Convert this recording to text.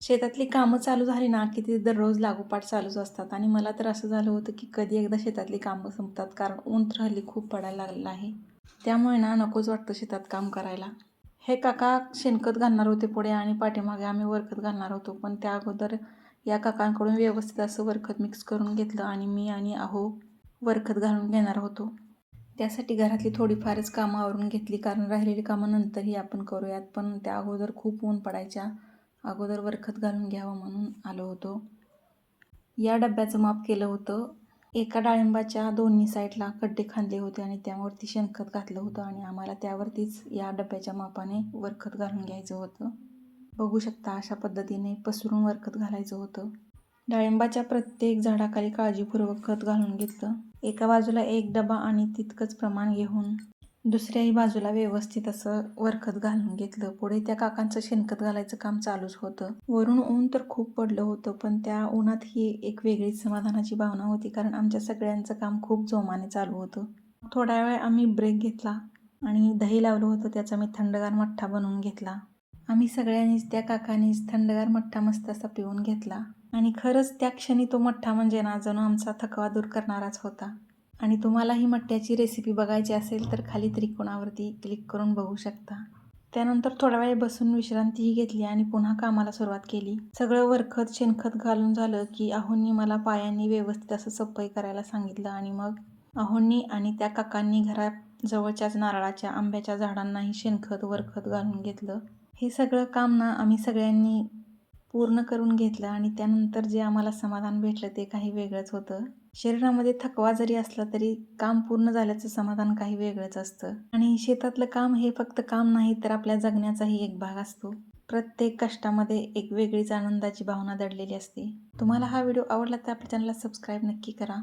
शेतातली कामं चालू झाली ना, की ती दररोज लागोपाठ चालूच असतात आणि मला तर असं झालं होतं, की कधी एकदा शेतातली कामं संपतात. कारण ऊन तर हल्ली खूप पडायला लागलेलं आहे. त्यामुळे ना नकोच वाटतं शेतात काम करायला. हे काका शेणखत घालणार होते पुढे आणि पाठीमागे आम्ही वरखत घालणार होतो. पण त्या अगोदर या काकांकडून व्यवस्थित असं वरखत मिक्स करून घेतलं आणि मी आणि अहो वरखत घालून घेणार होतो. त्यासाठी घरातली थोडीफारच कामं आवरून घेतली, कारण राहिलेली कामं नंतरही आपण करूयात. पण त्या अगोदर खूप ऊन पडायच्या अगोदर वरखत घालून घ्यावं म्हणून आलो होतो. या डब्याचं माप केलं होतं. एका डाळिंबाच्या दोन्ही साईडला खड्डे खांदले होते आणि त्यावरती शेणखत घातलं होतं आणि आम्हाला त्यावरतीच या डब्याच्या मापाने वरखत घालून घ्यायचं होतं. बघू शकता अशा पद्धतीने पसरून वरखत घालायचं होतं. डाळिंबाच्या प्रत्येक झाडाखाली काळजीपूर्वक खत घालून घेतलं. एका बाजूला एक डबा आणि तितकंच प्रमाण घेऊन दुसऱ्याही बाजूला व्यवस्थित असं वरखत घालून घेतलं. पुढे त्या काकांचं शेणखत घालायचं काम चालूच होतं. वरून ऊन तर खूप पडलं होतं, पण त्या उन्हात ही एक वेगळीच समाधानाची भावना होती, कारण आमच्या सगळ्यांचं काम खूप जोमाने चालू होतं. थोडा वेळ आम्ही ब्रेक घेतला आणि दही लावलं होतं त्याचा मी थंडगार मठ्ठा बनवून घेतला. आम्ही सगळ्यांनीच त्या काकांनीच थंडगार मठ्ठा मस्त असा पिऊन घेतला आणि खरंच त्या क्षणी तो मठ्ठा म्हणजे ना जणू आमचा थकवा दूर करणाराच होता. आणि तुम्हाला ही मठ्ठ्याची रेसिपी बघायची असेल तर खाली त्रिकोणावरती क्लिक करून बघू शकता. त्यानंतर थोडा वेळ बसून विश्रांतीही घेतली आणि पुन्हा कामाला सुरुवात केली. सगळं वरखत शेणखत घालून झालं की आहोंनी मला पायांनी व्यवस्थित असं सफाई करायला सांगितलं आणि मग आहोंनी आणि त्या काकांनी घरात जवळच्याच नारळाच्या आंब्याच्या झाडांनाही शेणखत वरखत घालून घेतलं. हे सगळं काम ना आम्ही सगळ्यांनी पूर्ण करून घेतलं आणि त्यानंतर जे आम्हाला समाधान भेटलं ते काही वेगळंच होतं. शरीरामध्ये थकवा जरी असला तरी काम पूर्ण झाल्याचं समाधान काही वेगळंच असतं. आणि शेतातलं काम हे फक्त काम नाही तर आपल्या जगण्याचाही एक भाग असतो. प्रत्येक कष्टामध्ये एक वेगळीच आनंदाची भावना दडलेली असते. तुम्हाला हा व्हिडिओ आवडला तर आपल्या चॅनलला सबस्क्राईब नक्की करा.